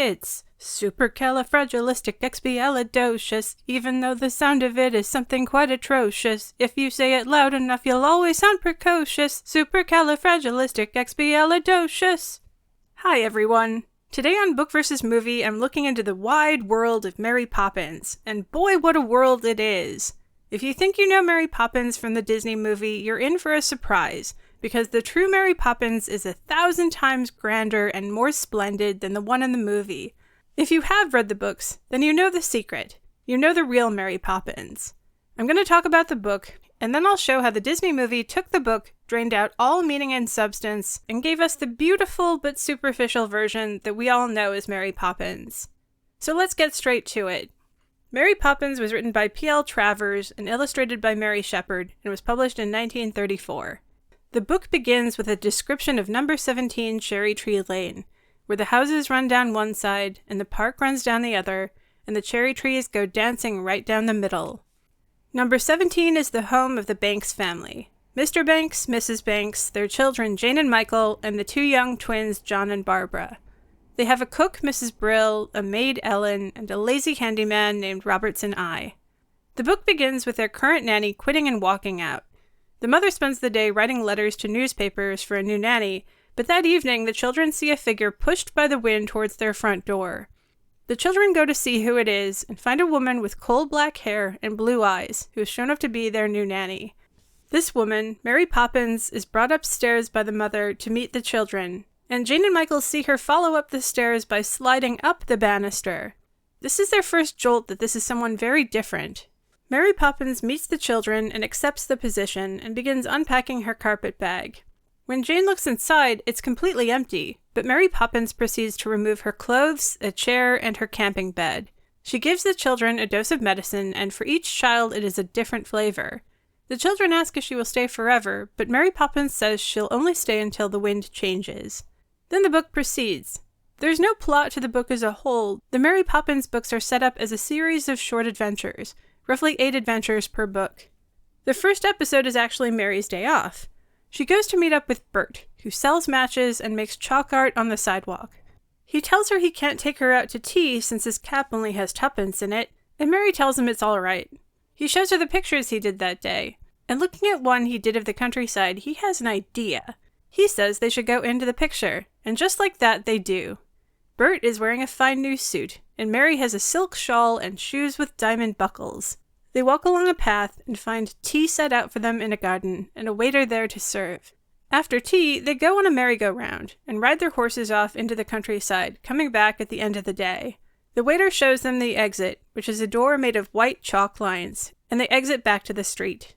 It's supercalifragilistic, even though the sound of it is something quite atrocious. If you say it loud enough, you'll always sound precocious. Supercalifragilistic. Hi everyone. Today on Book vs. Movie, I'm looking into the wide world of Mary Poppins, and boy what a world it is. If you think you know Mary Poppins from the Disney movie, you're in for a surprise, because the true Mary Poppins is 1,000 times grander and more splendid than the one in the movie. If you have read the books, then you know the secret. You know the real Mary Poppins. I'm going to talk about the book, and then I'll show how the Disney movie took the book, drained out all meaning and substance, and gave us the beautiful but superficial version that we all know as Mary Poppins. So let's get straight to it. Mary Poppins was written by P.L. Travers and illustrated by Mary Shepard, and was published in 1934. The book begins with a description of number 17 Cherry Tree Lane, where the houses run down one side, and the park runs down the other, and the cherry trees go dancing right down the middle. Number 17 is the home of the Banks family. Mr. Banks, Mrs. Banks, their children Jane and Michael, and the two young twins John and Barbara. They have a cook, Mrs. Brill, a maid, Ellen, and a lazy handyman named Robertson I. The book begins with their current nanny quitting and walking out. The mother spends the day writing letters to newspapers for a new nanny, but that evening the children see a figure pushed by the wind towards their front door. The children go to see who it is, and find a woman with coal black hair and blue eyes, who is shown up to be their new nanny. This woman, Mary Poppins, is brought upstairs by the mother to meet the children, and Jane and Michael see her follow up the stairs by sliding up the banister. This is their first jolt that this is someone very different. Mary Poppins meets the children and accepts the position, and begins unpacking her carpet bag. When Jane looks inside, it's completely empty, but Mary Poppins proceeds to remove her clothes, a chair, and her camping bed. She gives the children a dose of medicine, and for each child it is a different flavor. The children ask if she will stay forever, but Mary Poppins says she'll only stay until the wind changes. Then the book proceeds. There's no plot to the book as a whole. The Mary Poppins books are set up as a series of short adventures, roughly 8 adventures per book. The first episode is actually Mary's day off. She goes to meet up with Bert, who sells matches and makes chalk art on the sidewalk. He tells her he can't take her out to tea since his cap only has 2pence in it, and Mary tells him it's all right. He shows her the pictures he did that day, and looking at one he did of the countryside, he has an idea. He says they should go into the picture, and just like that, they do. Bert is wearing a fine new suit, and Mary has a silk shawl and shoes with diamond buckles. They walk along a path and find tea set out for them in a garden, and a waiter there to serve. After tea, they go on a merry-go-round, and ride their horses off into the countryside, coming back at the end of the day. The waiter shows them the exit, which is a door made of white chalk lines, and they exit back to the street.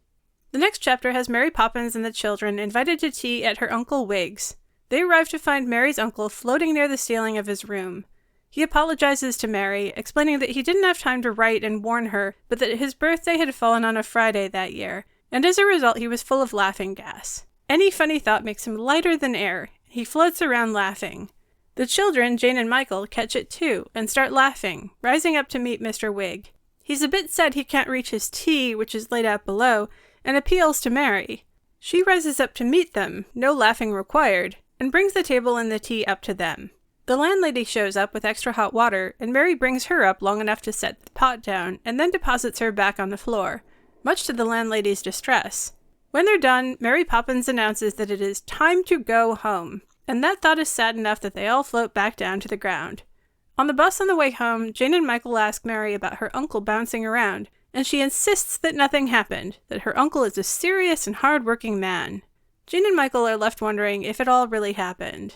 The next chapter has Mary Poppins and the children invited to tea at her Uncle Wig's. They arrive to find Mary's uncle floating near the ceiling of his room. He apologizes to Mary, explaining that he didn't have time to write and warn her, but that his birthday had fallen on a Friday that year, and as a result he was full of laughing gas. Any funny thought makes him lighter than air. He floats around laughing. The children, Jane and Michael, catch it too, and start laughing, rising up to meet Mr. Wig. He's a bit sad he can't reach his tea, which is laid out below, and appeals to Mary. She rises up to meet them, no laughing required, and brings the table and the tea up to them. The landlady shows up with extra hot water, and Mary brings her up long enough to set the pot down, and then deposits her back on the floor, much to the landlady's distress. When they're done, Mary Poppins announces that it is time to go home, and that thought is sad enough that they all float back down to the ground. On the bus on the way home, Jane and Michael ask Mary about her uncle bouncing around, and she insists that nothing happened, that her uncle is a serious and hard-working man. Jane and Michael are left wondering if it all really happened.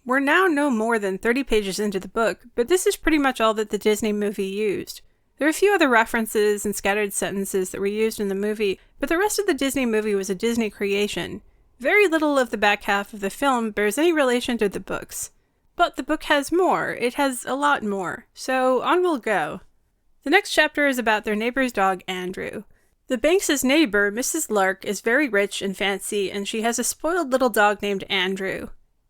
We're now no more than 30 pages into the book, but this is pretty much all that the Disney movie used. There are a few other references and scattered sentences that were used in the movie, but the rest of the Disney movie was a Disney creation. Very little of the back half of the film bears any relation to the books. But the book has more. It has a lot more. So on we'll go. The next chapter is about their neighbor's dog, Andrew. The Banks' neighbor, Mrs. Lark, is very rich and fancy, and she has a spoiled little dog named Andrew.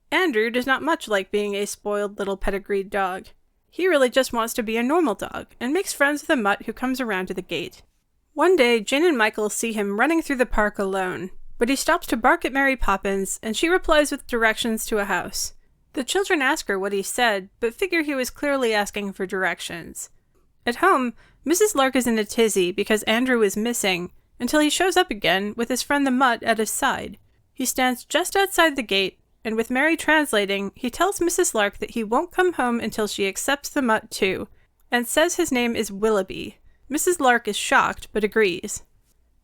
Andrew does not much like being a spoiled little pedigreed dog. He really just wants to be a normal dog, and makes friends with a mutt who comes around to the gate. One day, Jane and Michael see him running through the park alone, but he stops to bark at Mary Poppins, and she replies with directions to a house. The children ask her what he said, but figure he was clearly asking for directions. At home, Mrs. Lark is in a tizzy because Andrew is missing, until he shows up again with his friend the Mutt at his side. He stands just outside the gate, and with Mary translating, he tells Mrs. Lark that he won't come home until she accepts the Mutt too, and says his name is Willoughby. Mrs. Lark is shocked, but agrees.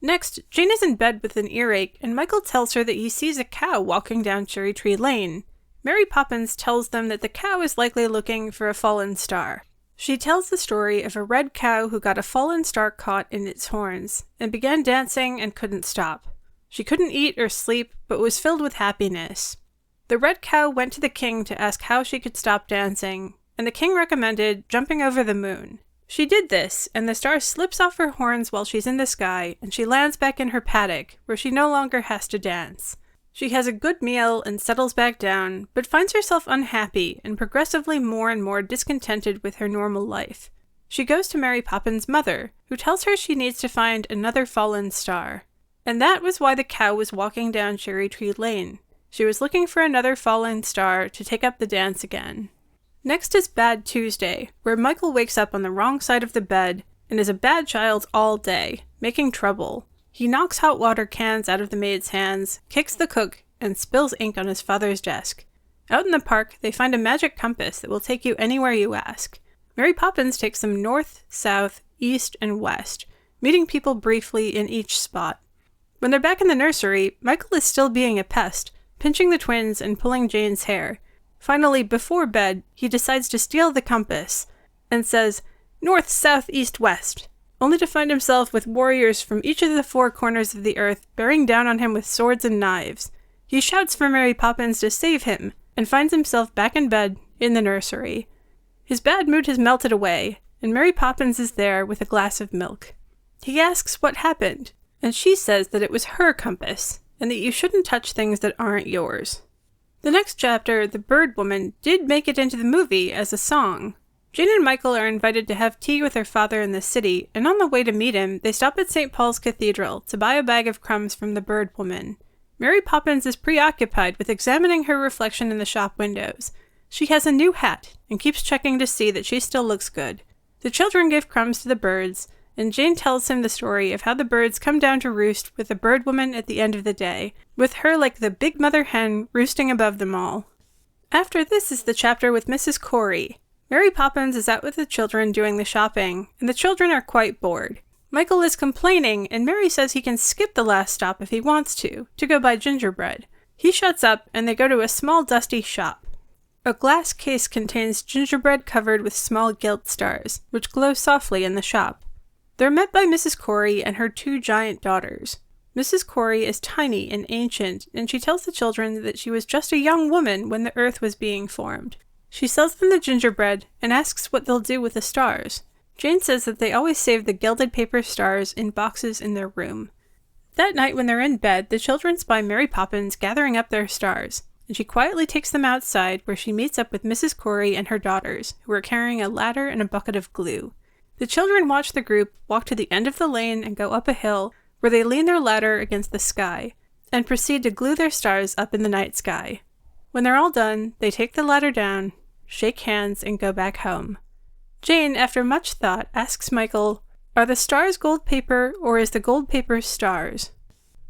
Next, Jane is in bed with an earache, and Michael tells her that he sees a cow walking down Cherry Tree Lane. Mary Poppins tells them that the cow is likely looking for a fallen star. She tells the story of a red cow who got a fallen star caught in its horns, and began dancing and couldn't stop. She couldn't eat or sleep, but was filled with happiness. The red cow went to the king to ask how she could stop dancing, and the king recommended jumping over the moon. She did this, and the star slips off her horns while she's in the sky, and she lands back in her paddock, where she no longer has to dance. She has a good meal and settles back down, but finds herself unhappy and progressively more and more discontented with her normal life. She goes to Mary Poppins' mother, who tells her she needs to find another fallen star. And that was why the cow was walking down Cherry Tree Lane. She was looking for another fallen star to take up the dance again. Next is Bad Tuesday, where Michael wakes up on the wrong side of the bed and is a bad child all day, making trouble. He knocks hot water cans out of the maid's hands, kicks the cook, and spills ink on his father's desk. Out in the park, they find a magic compass that will take you anywhere you ask. Mary Poppins takes them north, south, east, and west, meeting people briefly in each spot. When they're back in the nursery, Michael is still being a pest, pinching the twins and pulling Jane's hair. Finally, before bed, he decides to steal the compass, and says, "North, south, east, west," only to find himself with warriors from each of the 4 corners of the earth bearing down on him with swords and knives. He shouts for Mary Poppins to save him, and finds himself back in bed in the nursery. His bad mood has melted away, and Mary Poppins is there with a glass of milk. He asks what happened, and she says that it was her compass, and that you shouldn't touch things that aren't yours. The next chapter, The Bird Woman, did make it into the movie as a song. Jane and Michael are invited to have tea with their father in the city, and on the way to meet him, they stop at St. Paul's Cathedral to buy a bag of crumbs from the Bird Woman. Mary Poppins is preoccupied with examining her reflection in the shop windows. She has a new hat, and keeps checking to see that she still looks good. The children give crumbs to the birds, and Jane tells him the story of how the birds come down to roost with the Bird Woman at the end of the day, with her like the big mother hen roosting above them all. After this is the chapter with Mrs. Cory. Mary Poppins is out with the children doing the shopping, and the children are quite bored. Michael is complaining, and Mary says he can skip the last stop if he wants to go buy gingerbread. He shuts up, and they go to a small dusty shop. A glass case contains gingerbread covered with small gilt stars, which glow softly in the shop. They're met by Mrs. Cory and her 2 giant daughters. Mrs. Cory is tiny and ancient, and she tells the children that she was just a young woman when the earth was being formed. She sells them the gingerbread and asks what they'll do with the stars. Jane says that they always save the gilded paper stars in boxes in their room. That night when they're in bed, the children spy Mary Poppins gathering up their stars, and she quietly takes them outside where she meets up with Mrs. Cory and her daughters, who are carrying a ladder and a bucket of glue. The children watch the group walk to the end of the lane and go up a hill, where they lean their ladder against the sky, and proceed to glue their stars up in the night sky. When they're all done, they take the ladder down, shake hands, and go back home. Jane, after much thought, asks Michael, "Are the stars gold paper, or is the gold paper stars?"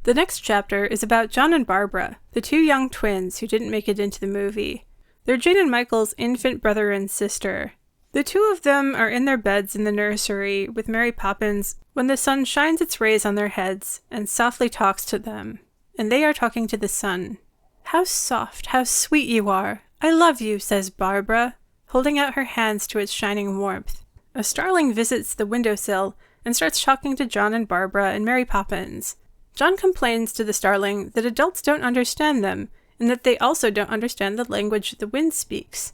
The next chapter is about John and Barbara, the 2 young twins who didn't make it into the movie. They're Jane and Michael's infant brother and sister. The 2 of them are in their beds in the nursery with Mary Poppins when the sun shines its rays on their heads and softly talks to them, and they are talking to the sun. "How soft, how sweet you are! I love you," says Barbara, holding out her hands to its shining warmth. A starling visits the windowsill and starts talking to John and Barbara and Mary Poppins. John complains to the starling that adults don't understand them, and that they also don't understand the language the wind speaks.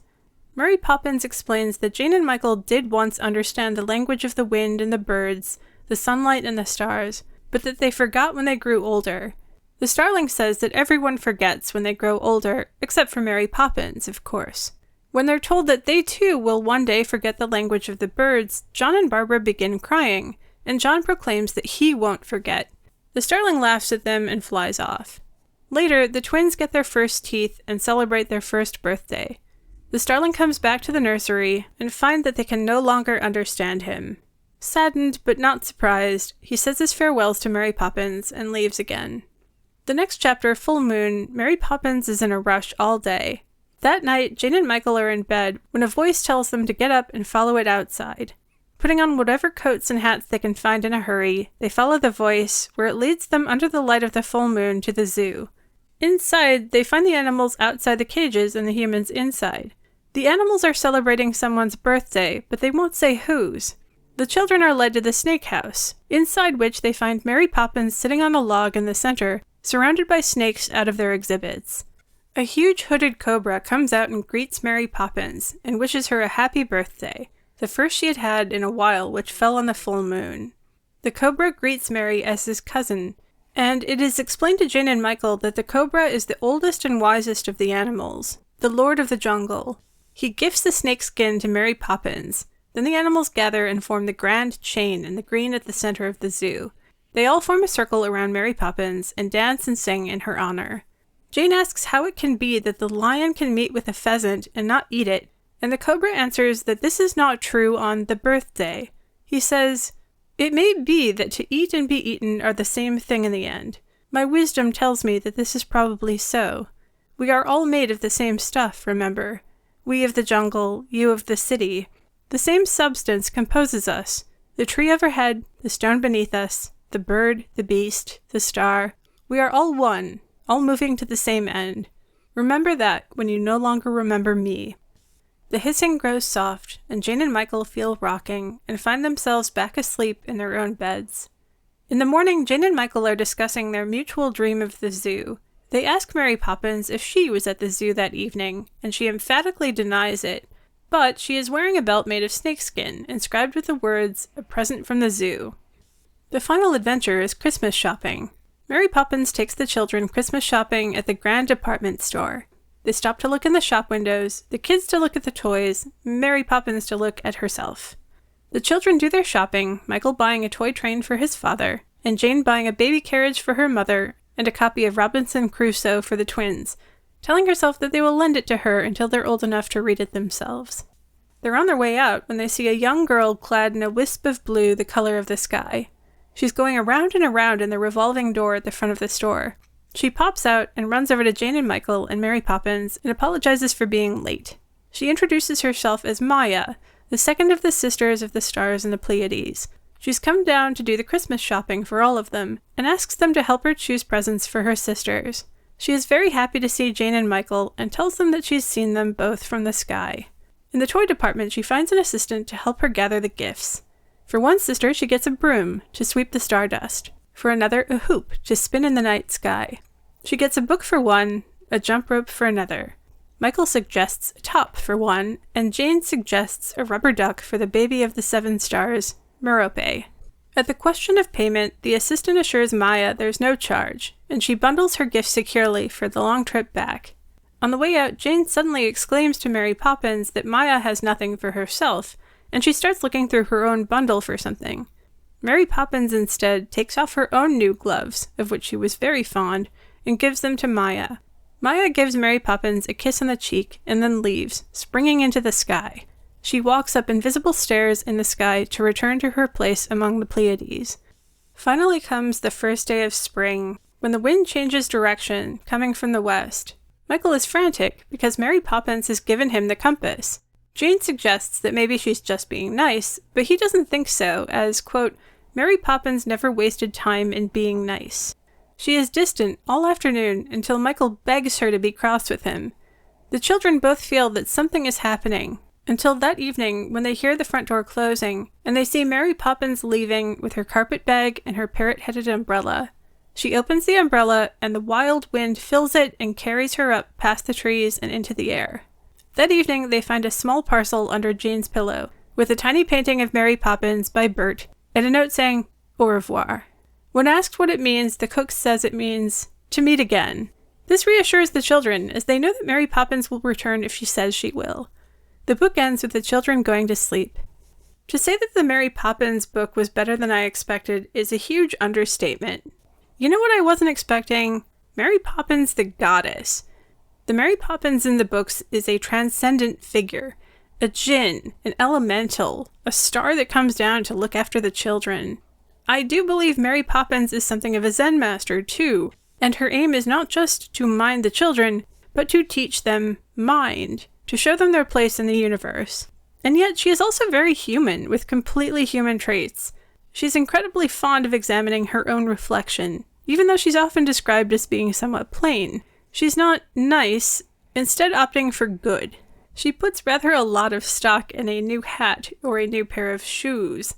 Mary Poppins explains that Jane and Michael did once understand the language of the wind and the birds, the sunlight and the stars, but that they forgot when they grew older. The starling says that everyone forgets when they grow older, except for Mary Poppins, of course. When they're told that they too will one day forget the language of the birds, John and Barbara begin crying, and John proclaims that he won't forget. The starling laughs at them and flies off. Later, the twins get their first teeth and celebrate their first birthday. The starling comes back to the nursery and finds that they can no longer understand him. Saddened but not surprised, he says his farewells to Mary Poppins and leaves again. The next chapter, Full Moon, Mary Poppins is in a rush all day. That night, Jane and Michael are in bed when a voice tells them to get up and follow it outside. Putting on whatever coats and hats they can find in a hurry, they follow the voice, where it leads them under the light of the full moon to the zoo. Inside, they find the animals outside the cages and the humans inside. The animals are celebrating someone's birthday, but they won't say whose. The children are led to the snake house, inside which they find Mary Poppins sitting on a log in the center, surrounded by snakes out of their exhibits. A huge hooded cobra comes out and greets Mary Poppins, and wishes her a happy birthday, the first she had had in a while, which fell on the full moon. The cobra greets Mary as his cousin, and it is explained to Jane and Michael that the cobra is the oldest and wisest of the animals, the lord of the jungle. He gifts the snake skin to Mary Poppins. Then the animals gather and form the grand chain in the green at the center of the zoo. They all form a circle around Mary Poppins and dance and sing in her honor. Jane asks how it can be that the lion can meet with a pheasant and not eat it, and the cobra answers that this is not true on the birthday. He says, "It may be that to eat and be eaten are the same thing in the end. My wisdom tells me that this is probably so. We are all made of the same stuff, remember. We of the jungle, you of the city. The same substance composes us. The tree overhead, the stone beneath us, the bird, the beast, the star. We are all one, all moving to the same end. Remember that when you no longer remember me." The hissing grows soft, and Jane and Michael feel rocking and find themselves back asleep in their own beds. In the morning, Jane and Michael are discussing their mutual dream of the zoo. They ask Mary Poppins if she was at the zoo that evening, and she emphatically denies it, but she is wearing a belt made of snakeskin, inscribed with the words, "A present from the zoo." The final adventure is Christmas shopping. Mary Poppins takes the children Christmas shopping at the Grand Department Store. They stop to look in the shop windows, the kids to look at the toys, Mary Poppins to look at herself. The children do their shopping, Michael buying a toy train for his father, and Jane buying a baby carriage for her mother, and a copy of Robinson Crusoe for the twins, telling herself that they will lend it to her until they're old enough to read it themselves. They're on their way out when they see a young girl clad in a wisp of blue the color of the sky. She's going around and around in the revolving door at the front of the store. She pops out and runs over to Jane and Michael and Mary Poppins and apologizes for being late. She introduces herself as Maya, the second of the sisters of the stars and the Pleiades. She's come down to do the Christmas shopping for all of them, and asks them to help her choose presents for her sisters. She is very happy to see Jane and Michael, and tells them that she's seen them both from the sky. In the toy department, she finds an assistant to help her gather the gifts. For one sister, she gets a broom to sweep the stardust. For another, a hoop to spin in the night sky. She gets a book for one, a jump rope for another. Michael suggests a top for one, and Jane suggests a rubber duck for the baby of the 7 stars, Merope. At the question of payment, the assistant assures Maya there's no charge, and she bundles her gifts securely for the long trip back. On the way out, Jane suddenly exclaims to Mary Poppins that Maya has nothing for herself, and she starts looking through her own bundle for something. Mary Poppins instead takes off her own new gloves, of which she was very fond, and gives them to Maya. Maya gives Mary Poppins a kiss on the cheek and then leaves, springing into the sky. She walks up invisible stairs in the sky to return to her place among the Pleiades. Finally comes the first day of spring, when the wind changes direction, coming from the west. Michael is frantic because Mary Poppins has given him the compass. Jane suggests that maybe she's just being nice, but he doesn't think so, as, quote, Mary Poppins never wasted time in being nice. She is distant all afternoon until Michael begs her to be cross with him. The children both feel that something is happening, until that evening when they hear the front door closing, and they see Mary Poppins leaving with her carpet bag and her parrot-headed umbrella. She opens the umbrella, and the wild wind fills it and carries her up past the trees and into the air. That evening, they find a small parcel under Jane's pillow, with a tiny painting of Mary Poppins by Bert, and a note saying, "Au revoir." When asked what it means, the cook says it means, "to meet again." This reassures the children, as they know that Mary Poppins will return if she says she will. The book ends with the children going to sleep. To say that the Mary Poppins book was better than I expected is a huge understatement. You know what I wasn't expecting? Mary Poppins the goddess. The Mary Poppins in the books is a transcendent figure, a djinn, an elemental, a star that comes down to look after the children. I do believe Mary Poppins is something of a Zen master, too, and her aim is not just to mind the children, but to teach them mind, to show them their place in the universe. And yet she is also very human, with completely human traits. She's incredibly fond of examining her own reflection, even though she's often described as being somewhat plain. She's not nice, instead opting for good. She puts rather a lot of stock in a new hat or a new pair of shoes.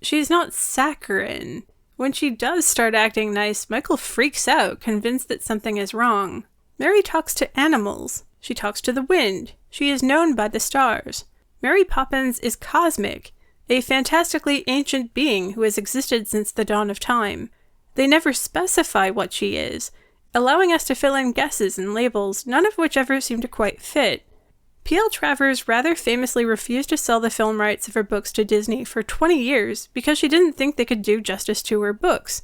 She's not saccharine. When she does start acting nice, Michael freaks out, convinced that something is wrong. Mary talks to animals. She talks to the wind. She is known by the stars. Mary Poppins is cosmic, a fantastically ancient being who has existed since the dawn of time. They never specify what she is, allowing us to fill in guesses and labels, none of which ever seem to quite fit. P.L. Travers rather famously refused to sell the film rights of her books to Disney for 20 years because she didn't think they could do justice to her books.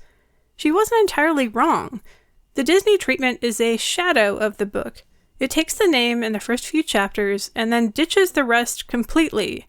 She wasn't entirely wrong. The Disney treatment is a shadow of the book. It takes the name in the first few chapters and then ditches the rest completely.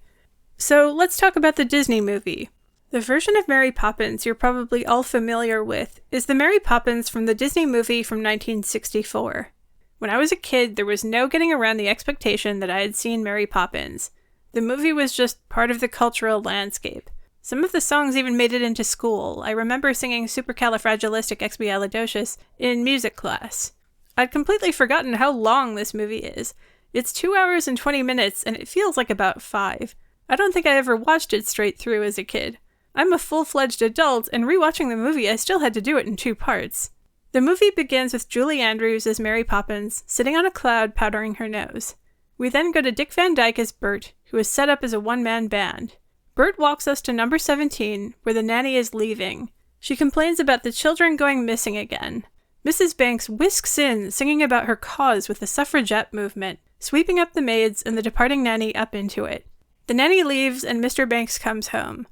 So let's talk about the Disney movie. The version of Mary Poppins you're probably all familiar with is the Mary Poppins from the Disney movie from 1964. When I was a kid, there was no getting around the expectation that I had seen Mary Poppins. The movie was just part of the cultural landscape. Some of the songs even made it into school. I remember singing Supercalifragilistic in music class. I'd completely forgotten how long this movie is. It's 2 hours and 20 minutes, and it feels like about 5. I don't think I ever watched it straight through as a kid. I'm a full-fledged adult, and rewatching the movie, I still had to do it in 2 parts. The movie begins with Julie Andrews as Mary Poppins, sitting on a cloud powdering her nose. We then go to Dick Van Dyke as Bert, who is set up as a one-man band. Bert walks us to number 17, where the nanny is leaving. She complains about the children going missing again. Mrs. Banks whisks in, singing about her cause with the suffragette movement, sweeping up the maids and the departing nanny up into it. The nanny leaves, and Mr. Banks comes home.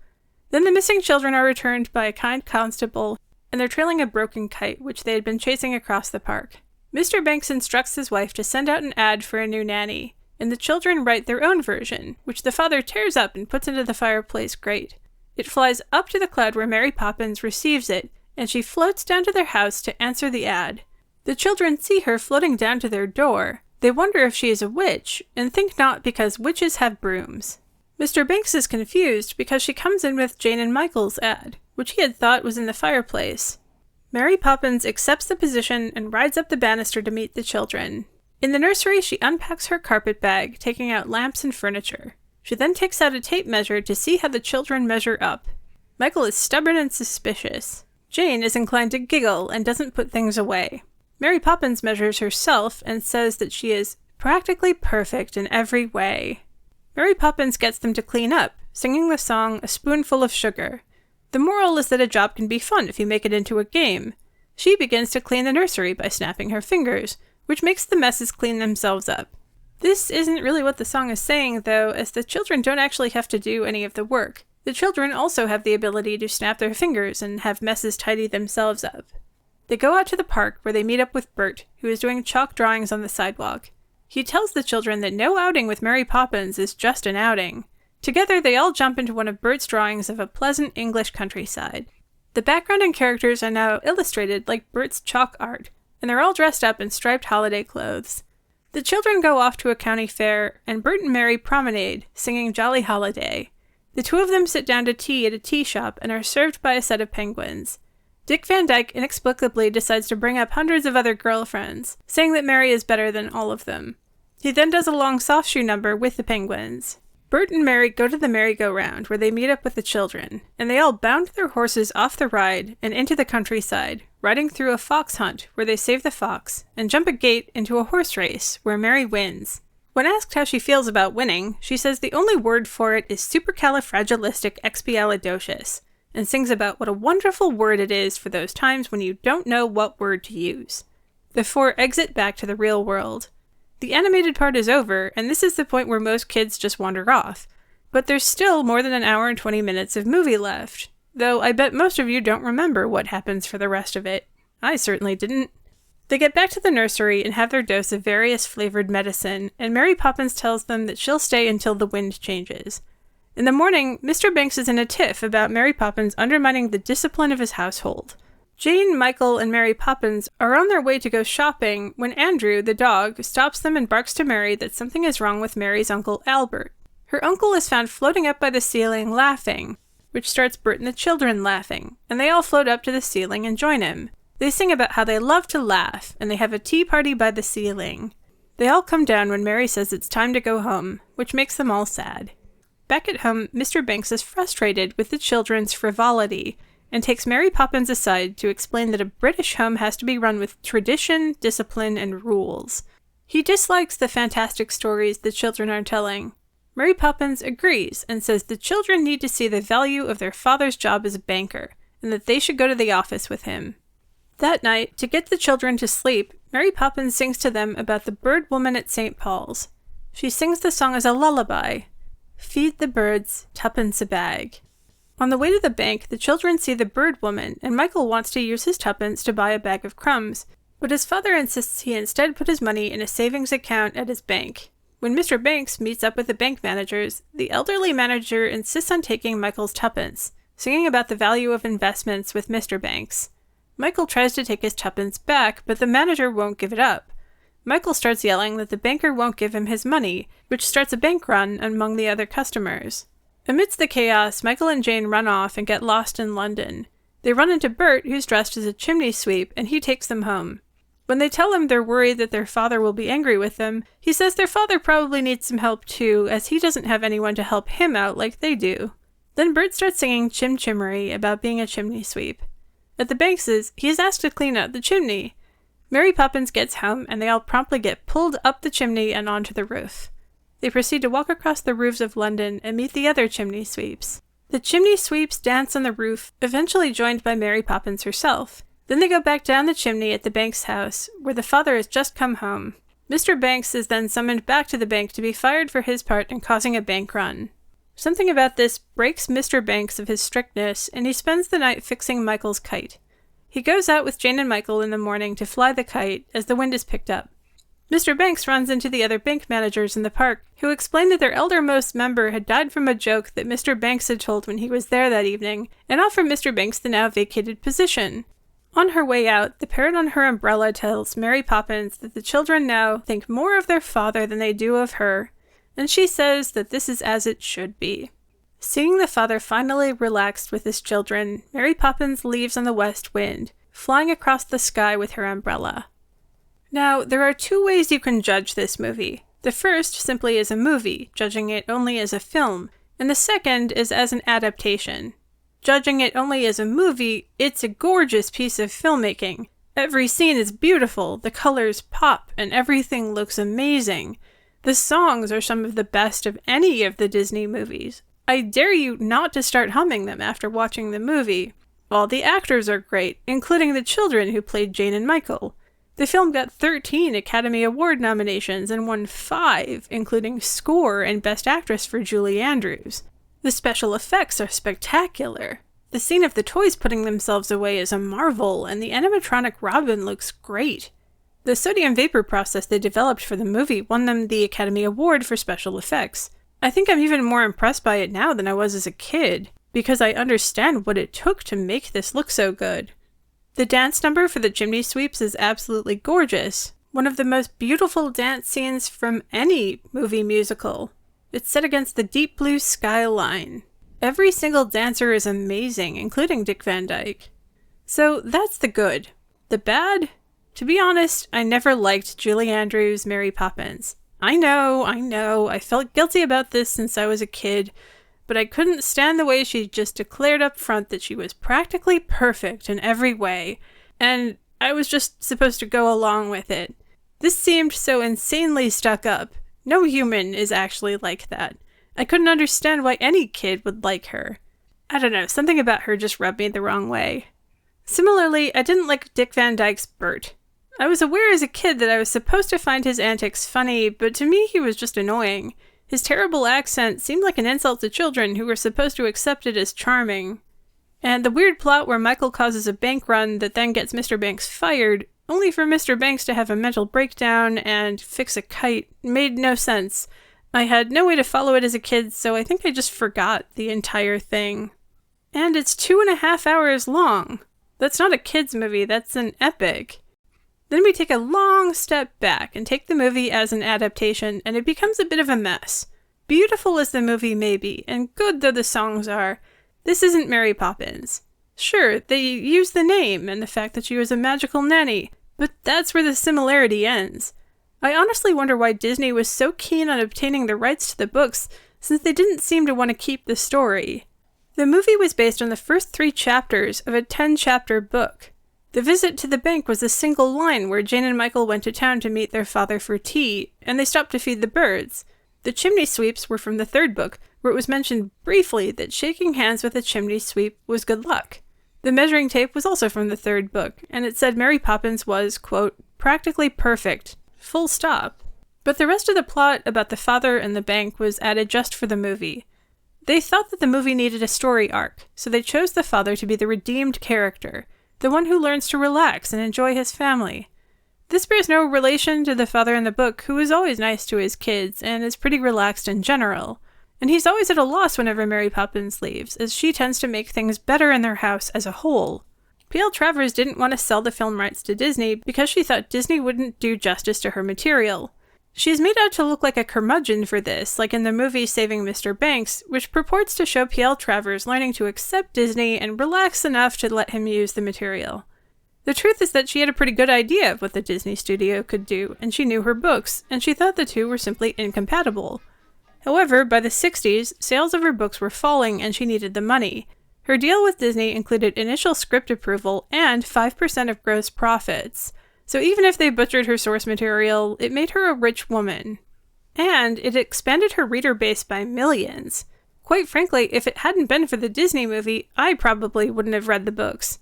Then the missing children are returned by a kind constable, and they're trailing a broken kite, which they had been chasing across the park. Mr. Banks instructs his wife to send out an ad for a new nanny, and the children write their own version, which the father tears up and puts into the fireplace grate. It flies up to the cloud where Mary Poppins receives it, and she floats down to their house to answer the ad. The children see her floating down to their door. They wonder if she is a witch, and think not because witches have brooms. Mr. Banks is confused because she comes in with Jane and Michael's ad, which he had thought was in the fireplace. Mary Poppins accepts the position and rides up the banister to meet the children. In the nursery, she unpacks her carpet bag, taking out lamps and furniture. She then takes out a tape measure to see how the children measure up. Michael is stubborn and suspicious. Jane is inclined to giggle and doesn't put things away. Mary Poppins measures herself and says that she is practically perfect in every way. Mary Poppins gets them to clean up, singing the song A Spoonful of Sugar. The moral is that a job can be fun if you make it into a game. She begins to clean the nursery by snapping her fingers, which makes the messes clean themselves up. This isn't really what the song is saying, though, as the children don't actually have to do any of the work. The children also have the ability to snap their fingers and have messes tidy themselves up. They go out to the park, where they meet up with Bert, who is doing chalk drawings on the sidewalk. He tells the children that no outing with Mary Poppins is just an outing. Together, they all jump into one of Bert's drawings of a pleasant English countryside. The background and characters are now illustrated like Bert's chalk art, and they're all dressed up in striped holiday clothes. The children go off to a county fair, and Bert and Mary promenade, singing Jolly Holiday. The two of them sit down to tea at a tea shop and are served by a set of penguins. Dick Van Dyke inexplicably decides to bring up hundreds of other girlfriends, saying that Mary is better than all of them. He then does a long soft shoe number with the penguins. Bert and Mary go to the merry-go-round, where they meet up with the children, and they all bound their horses off the ride and into the countryside, riding through a fox hunt, where they save the fox, and jump a gate into a horse race, where Mary wins. When asked how she feels about winning, she says the only word for it is supercalifragilistic, and sings about what a wonderful word it is for those times when you don't know what word to use. The four exit back to the real world. The animated part is over, and this is the point where most kids just wander off. But there's still more than an hour and 20 minutes of movie left, though I bet most of you don't remember what happens for the rest of it. I certainly didn't. They get back to the nursery and have their dose of various flavored medicine, and Mary Poppins tells them that she'll stay until the wind changes. In the morning, Mr. Banks is in a tiff about Mary Poppins undermining the discipline of his household. Jane, Michael, and Mary Poppins are on their way to go shopping when Andrew, the dog, stops them and barks to Mary that something is wrong with Mary's uncle Albert. Her uncle is found floating up by the ceiling laughing, which starts Bert and the children laughing, and they all float up to the ceiling and join him. They sing about how they love to laugh, and they have a tea party by the ceiling. They all come down when Mary says it's time to go home, which makes them all sad. Back at home, Mr. Banks is frustrated with the children's frivolity, and takes Mary Poppins aside to explain that a British home has to be run with tradition, discipline, and rules. He dislikes the fantastic stories the children are telling. Mary Poppins agrees and says the children need to see the value of their father's job as a banker, and that they should go to the office with him. That night, to get the children to sleep, Mary Poppins sings to them about the bird woman at St. Paul's. She sings the song as a lullaby. Feed the birds, tuppence a bag. On the way to the bank, the children see the bird woman, and Michael wants to use his tuppence to buy a bag of crumbs, but his father insists he instead put his money in a savings account at his bank. When Mr. Banks meets up with the bank managers, the elderly manager insists on taking Michael's tuppence, singing about the value of investments with Mr. Banks. Michael tries to take his tuppence back, but the manager won't give it up. Michael starts yelling that the banker won't give him his money, which starts a bank run among the other customers. Amidst the chaos, Michael and Jane run off and get lost in London. They run into Bert, who's dressed as a chimney sweep, and he takes them home. When they tell him they're worried that their father will be angry with them, he says their father probably needs some help too, as he doesn't have anyone to help him out like they do. Then Bert starts singing Chim Chimmery about being a chimney sweep. At the Bankses, he is asked to clean out the chimney. Mary Poppins gets home, and they all promptly get pulled up the chimney and onto the roof. They proceed to walk across the roofs of London and meet the other chimney sweeps. The chimney sweeps dance on the roof, eventually joined by Mary Poppins herself. Then they go back down the chimney at the Banks' house, where the father has just come home. Mr. Banks is then summoned back to the bank to be fired for his part in causing a bank run. Something about this breaks Mr. Banks of his strictness, and he spends the night fixing Michael's kite. He goes out with Jane and Michael in the morning to fly the kite as the wind is picked up. Mr. Banks runs into the other bank managers in the park, who explain that their eldermost member had died from a joke that Mr. Banks had told when he was there that evening, and offer Mr. Banks the now vacated position. On her way out, the parrot on her umbrella tells Mary Poppins that the children now think more of their father than they do of her, and she says that this is as it should be. Seeing the father finally relaxed with his children, Mary Poppins leaves on the west wind, flying across the sky with her umbrella. Now, there are two ways you can judge this movie. The first simply as a movie, judging it only as a film, and the second is as an adaptation. Judging it only as a movie, it's a gorgeous piece of filmmaking. Every scene is beautiful, the colors pop, and everything looks amazing. The songs are some of the best of any of the Disney movies. I dare you not to start humming them after watching the movie. All the actors are great, including the children who played Jane and Michael. The film got 13 Academy Award nominations and won 5, including Score and Best Actress for Julie Andrews. The special effects are spectacular. The scene of the toys putting themselves away is a marvel, and the animatronic Robin looks great. The sodium vapor process they developed for the movie won them the Academy Award for special effects. I think I'm even more impressed by it now than I was as a kid, because I understand what it took to make this look so good. The dance number for the chimney sweeps is absolutely gorgeous, one of the most beautiful dance scenes from any movie musical. It's set against the deep blue skyline. Every single dancer is amazing, including Dick Van Dyke. So that's the good. The bad? To be honest, I never liked Julie Andrews' Mary Poppins. I know, I felt guilty about this since I was a kid, but I couldn't stand the way she just declared up front that she was practically perfect in every way, and I was just supposed to go along with it. This seemed so insanely stuck up. No human is actually like that. I couldn't understand why any kid would like her. I don't know, something about her just rubbed me the wrong way. Similarly, I didn't like Dick Van Dyke's Bert. I was aware as a kid that I was supposed to find his antics funny, but to me he was just annoying. His terrible accent seemed like an insult to children who were supposed to accept it as charming. And the weird plot where Michael causes a bank run that then gets Mr. Banks fired, only for Mr. Banks to have a mental breakdown and fix a kite made no sense. I had no way to follow it as a kid, so I think I just forgot the entire thing. And it's 2.5 hours long. That's not a kid's movie, that's an epic. Then we take a long step back and take the movie as an adaptation, and it becomes a bit of a mess. Beautiful as the movie may be, and good though the songs are, this isn't Mary Poppins. Sure, they use the name and the fact that she was a magical nanny, but that's where the similarity ends. I honestly wonder why Disney was so keen on obtaining the rights to the books, since they didn't seem to want to keep the story. The movie was based on the first 3 chapters of a 10-chapter book. The visit to the bank was a single line where Jane and Michael went to town to meet their father for tea, and they stopped to feed the birds. The chimney sweeps were from the 3rd book, where it was mentioned briefly that shaking hands with a chimney sweep was good luck. The measuring tape was also from the 3rd book, and it said Mary Poppins was, quote, practically perfect, full stop. But the rest of the plot about the father and the bank was added just for the movie. They thought that the movie needed a story arc, so they chose the father to be the redeemed character, the one who learns to relax and enjoy his family. This bears no relation to the father in the book, who is always nice to his kids and is pretty relaxed in general. And he's always at a loss whenever Mary Poppins leaves, as she tends to make things better in their house as a whole. P.L. Travers didn't want to sell the film rights to Disney because she thought Disney wouldn't do justice to her material. She's made out to look like a curmudgeon for this, like in the movie Saving Mr. Banks, which purports to show P.L. Travers learning to accept Disney and relax enough to let him use the material. The truth is that she had a pretty good idea of what the Disney studio could do, and she knew her books, and she thought the two were simply incompatible. However, by the 60s, sales of her books were falling and she needed the money. Her deal with Disney included initial script approval and 5% of gross profits. So even if they butchered her source material, it made her a rich woman. And it expanded her reader base by millions. Quite frankly, if it hadn't been for the Disney movie, I probably wouldn't have read the books.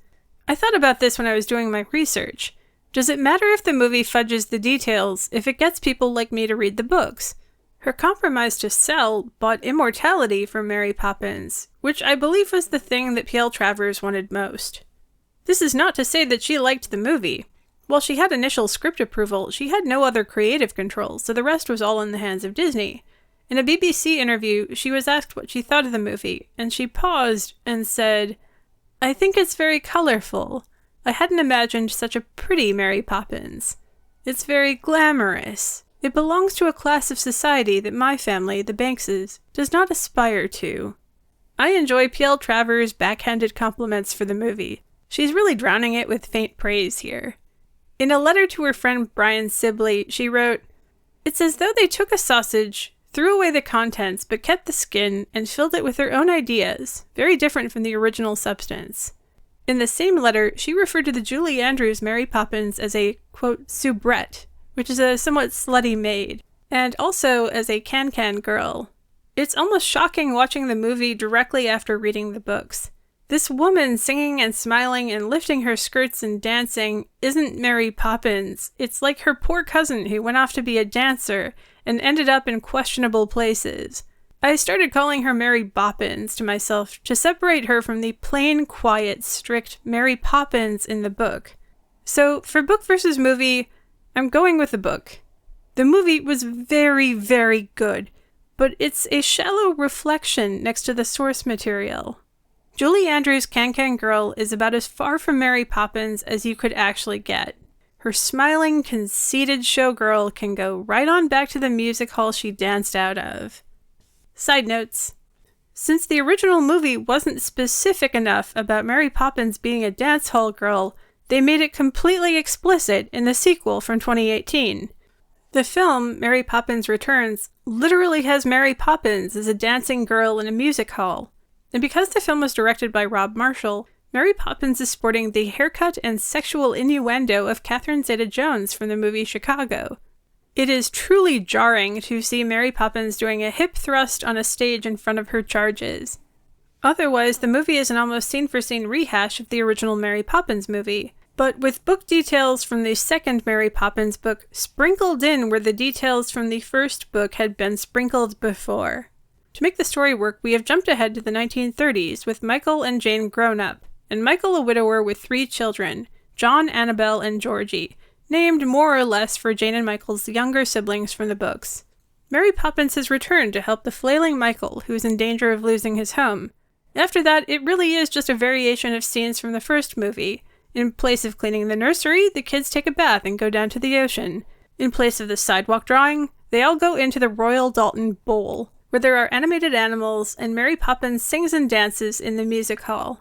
I thought about this when I was doing my research. Does it matter if the movie fudges the details if it gets people like me to read the books? Her compromise to sell bought immortality for Mary Poppins, which I believe was the thing that P.L. Travers wanted most. This is not to say that she liked the movie. While she had initial script approval, she had no other creative control, so the rest was all in the hands of Disney. In a BBC interview, she was asked what she thought of the movie, and she paused and said, "I think it's very colorful. I hadn't imagined such a pretty Mary Poppins. It's very glamorous. It belongs to a class of society that my family, the Bankses, does not aspire to." I enjoy P.L. Travers' backhanded compliments for the movie. She's really drowning it with faint praise here. In a letter to her friend Brian Sibley, she wrote, "It's as though they took a sausage, threw away the contents, but kept the skin, and filled it with their own ideas, very different from the original substance." In the same letter, she referred to the Julie Andrews Mary Poppins as a, quote, soubrette, which is a somewhat slutty maid, and also as a can-can girl. It's almost shocking watching the movie directly after reading the books. This woman singing and smiling and lifting her skirts and dancing isn't Mary Poppins. It's like her poor cousin who went off to be a dancer and ended up in questionable places. I started calling her Mary Boppins to myself to separate her from the plain, quiet, strict Mary Poppins in the book. So for book versus movie, I'm going with the book. The movie was very, very good, but it's a shallow reflection next to the source material. Julie Andrews' Can-Can Girl is about as far from Mary Poppins as you could actually get. Her smiling, conceited showgirl can go right on back to the music hall she danced out of. Side notes. Since the original movie wasn't specific enough about Mary Poppins being a dance hall girl, they made it completely explicit in the sequel from 2018. The film, Mary Poppins Returns, literally has Mary Poppins as a dancing girl in a music hall. And because the film was directed by Rob Marshall, Mary Poppins is sporting the haircut and sexual innuendo of Catherine Zeta-Jones from the movie Chicago. It is truly jarring to see Mary Poppins doing a hip thrust on a stage in front of her charges. Otherwise, the movie is an almost scene-for-scene rehash of the original Mary Poppins movie, but with book details from the second Mary Poppins book sprinkled in where the details from the first book had been sprinkled before. To make the story work, we have jumped ahead to the 1930s with Michael and Jane grown up, and Michael a widower with 3 children, John, Annabelle, and Georgie, named more or less for Jane and Michael's younger siblings from the books. Mary Poppins has returned to help the flailing Michael, who is in danger of losing his home. After that, it really is just a variation of scenes from the first movie. In place of cleaning the nursery, the kids take a bath and go down to the ocean. In place of the sidewalk drawing, they all go into the Royal Dalton Bowl, where there are animated animals, and Mary Poppins sings and dances in the music hall.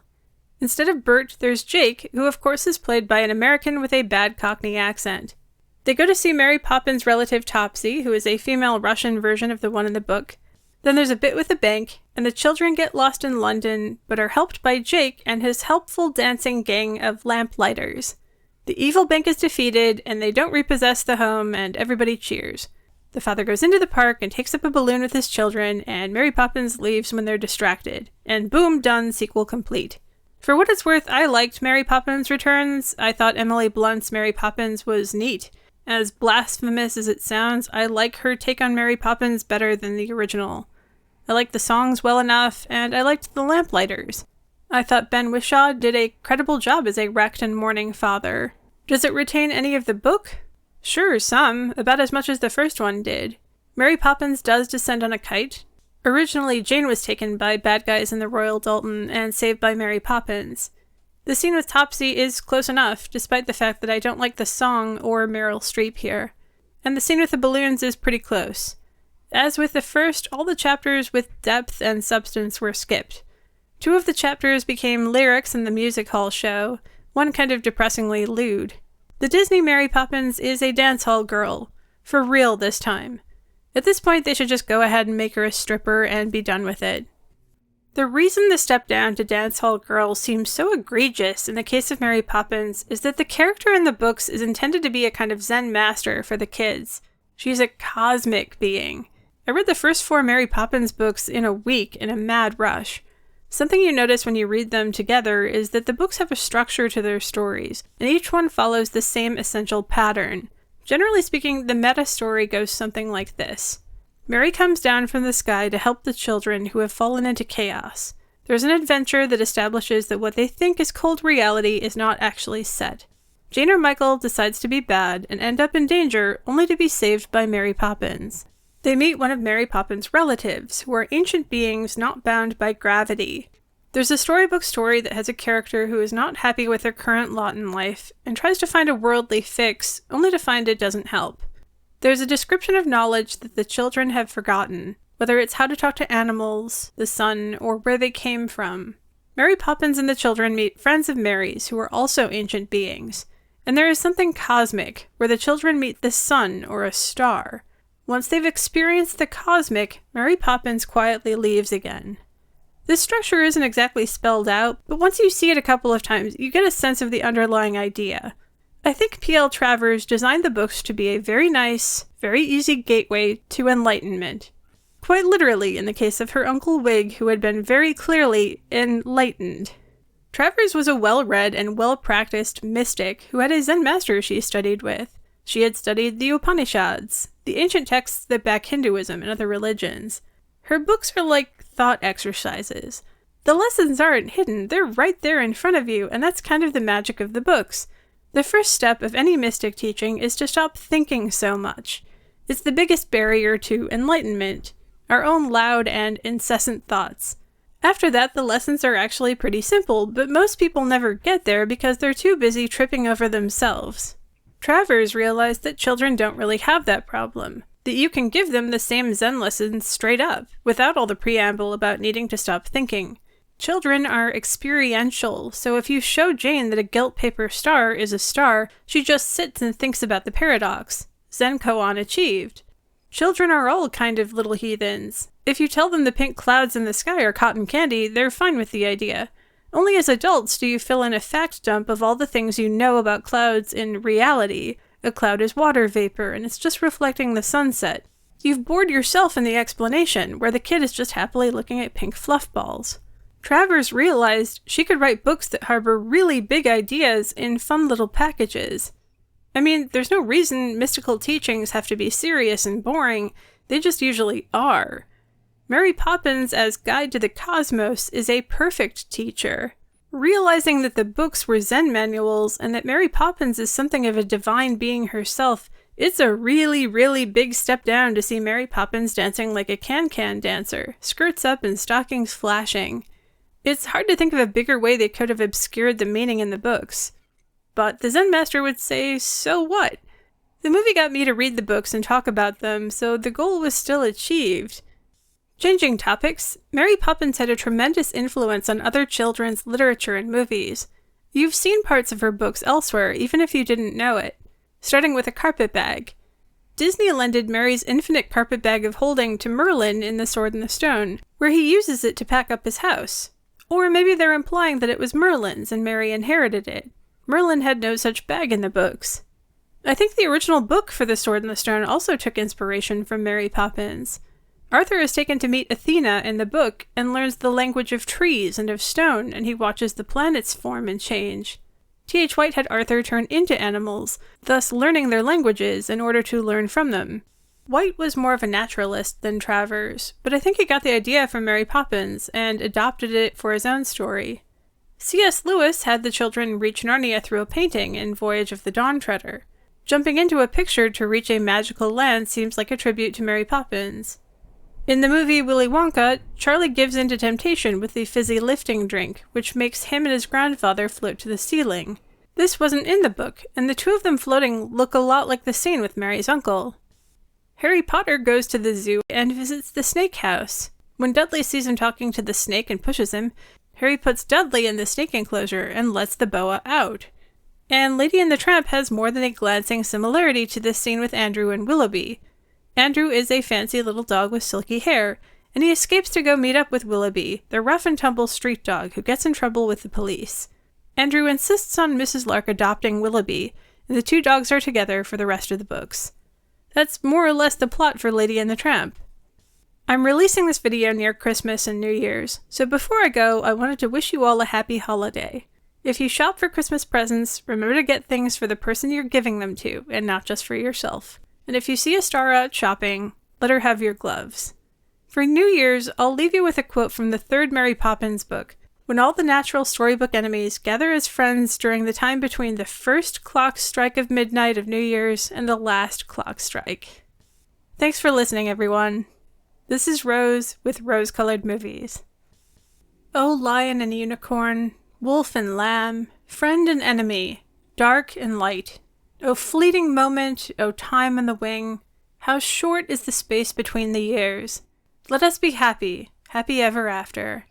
Instead of Bert, there's Jake, who of course is played by an American with a bad Cockney accent. They go to see Mary Poppins' relative Topsy, who is a female Russian version of the one in the book. Then there's a bit with the bank, and the children get lost in London, but are helped by Jake and his helpful dancing gang of lamplighters. The evil bank is defeated, and they don't repossess the home, and everybody cheers. The father goes into the park and takes up a balloon with his children, and Mary Poppins leaves when they're distracted. And boom, done, sequel complete. For what it's worth, I liked Mary Poppins Returns. I thought Emily Blunt's Mary Poppins was neat. As blasphemous as it sounds, I like her take on Mary Poppins better than the original. I liked the songs well enough, and I liked the lamplighters. I thought Ben Whishaw did a credible job as a wrecked and mourning father. Does it retain any of the book? Sure, some, about as much as the first one did. Mary Poppins does descend on a kite. Originally, Jane was taken by bad guys in the Royal Dalton and saved by Mary Poppins. The scene with Topsy is close enough, despite the fact that I don't like the song or Meryl Streep here. And the scene with the balloons is pretty close. As with the first, all the chapters with depth and substance were skipped. 2 of the chapters became lyrics in the music hall show, one kind of depressingly lewd. The Disney Mary Poppins is a dance hall girl. For real this time. At this point, they should just go ahead and make her a stripper and be done with it. The reason the step down to dance hall girl seems so egregious in the case of Mary Poppins is that the character in the books is intended to be a kind of Zen master for the kids. She's a cosmic being. I read the first 4 Mary Poppins books in a week in a mad rush. Something you notice when you read them together is that the books have a structure to their stories, and each one follows the same essential pattern. Generally speaking, the meta-story goes something like this. Mary comes down from the sky to help the children who have fallen into chaos. There's an adventure that establishes that what they think is cold reality is not actually set. Jane or Michael decides to be bad and end up in danger only to be saved by Mary Poppins. They meet one of Mary Poppins' relatives, who are ancient beings not bound by gravity. There's a storybook story that has a character who is not happy with their current lot in life and tries to find a worldly fix, only to find it doesn't help. There's a description of knowledge that the children have forgotten, whether it's how to talk to animals, the sun, or where they came from. Mary Poppins and the children meet friends of Mary's who are also ancient beings, and there is something cosmic, where the children meet the sun or a star. Once they've experienced the cosmic, Mary Poppins quietly leaves again. This structure isn't exactly spelled out, but once you see it a couple of times, you get a sense of the underlying idea. I think P.L. Travers designed the books to be a very nice, very easy gateway to enlightenment. Quite literally in the case of her Uncle Wig, who had been very clearly enlightened. Travers was a well-read and well-practiced mystic who had a Zen master she studied with. She had studied the Upanishads, the ancient texts that back Hinduism and other religions. Her books are like thought exercises. The lessons aren't hidden, they're right there in front of you, and that's kind of the magic of the books. The first step of any mystic teaching is to stop thinking so much. It's the biggest barrier to enlightenment, our own loud and incessant thoughts. After that, the lessons are actually pretty simple, but most people never get there because they're too busy tripping over themselves. Travers realized that children don't really have that problem, that you can give them the same Zen lessons straight up, without all the preamble about needing to stop thinking. Children are experiential, so if you show Jane that a gilt paper star is a star, she just sits and thinks about the paradox. Zen koan achieved. Children are all kind of little heathens. If you tell them the pink clouds in the sky are cotton candy, they're fine with the idea. Only as adults do you fill in a fact dump of all the things you know about clouds in reality. A cloud is water vapor, and it's just reflecting the sunset. You've bored yourself in the explanation, where the kid is just happily looking at pink fluff balls. Travers realized she could write books that harbor really big ideas in fun little packages. I mean, there's no reason mystical teachings have to be serious and boring, they just usually are. Mary Poppins as Guide to the Cosmos is a perfect teacher. Realizing that the books were Zen manuals and that Mary Poppins is something of a divine being herself, it's a really, really big step down to see Mary Poppins dancing like a can-can dancer, skirts up and stockings flashing. It's hard to think of a bigger way they could have obscured the meaning in the books. But the Zen master would say, so what? The movie got me to read the books and talk about them, so the goal was still achieved. Changing topics, Mary Poppins had a tremendous influence on other children's literature and movies. You've seen parts of her books elsewhere, even if you didn't know it. Starting with a carpet bag. Disney lended Mary's infinite carpet bag of holding to Merlin in The Sword and the Stone, where he uses it to pack up his house. Or maybe they're implying that it was Merlin's and Mary inherited it. Merlin had no such bag in the books. I think the original book for The Sword and the Stone also took inspiration from Mary Poppins. Arthur is taken to meet Athena in the book and learns the language of trees and of stone, and he watches the planets form and change. T.H. White had Arthur turn into animals, thus learning their languages in order to learn from them. White was more of a naturalist than Travers, but I think he got the idea from Mary Poppins and adopted it for his own story. C.S. Lewis had the children reach Narnia through a painting in Voyage of the Dawn Treader. Jumping into a picture to reach a magical land seems like a tribute to Mary Poppins. In the movie Willy Wonka, Charlie gives in to temptation with the fizzy lifting drink, which makes him and his grandfather float to the ceiling. This wasn't in the book, and the two of them floating look a lot like the scene with Mary's uncle. Harry Potter goes to the zoo and visits the snake house. When Dudley sees him talking to the snake and pushes him, Harry puts Dudley in the snake enclosure and lets the boa out. And Lady and the Tramp has more than a glancing similarity to this scene with Andrew and Willoughby. Andrew is a fancy little dog with silky hair, and he escapes to go meet up with Willoughby, the rough-and-tumble street dog who gets in trouble with the police. Andrew insists on Mrs. Lark adopting Willoughby, and the two dogs are together for the rest of the books. That's more or less the plot for Lady and the Tramp. I'm releasing this video near Christmas and New Year's, so before I go, I wanted to wish you all a happy holiday. If you shop for Christmas presents, remember to get things for the person you're giving them to, and not just for yourself. And if you see a star out shopping, let her have your gloves. For New Year's, I'll leave you with a quote from the third Mary Poppins book, when all the natural storybook enemies gather as friends during the time between the first clock strike of midnight of New Year's and the last clock strike. Thanks for listening, everyone. This is Rose with Rose-Colored Movies. O lion and unicorn, wolf and lamb, friend and enemy, dark and light, O fleeting moment, O time on the wing, how short is the space between the years. Let us be happy, happy ever after.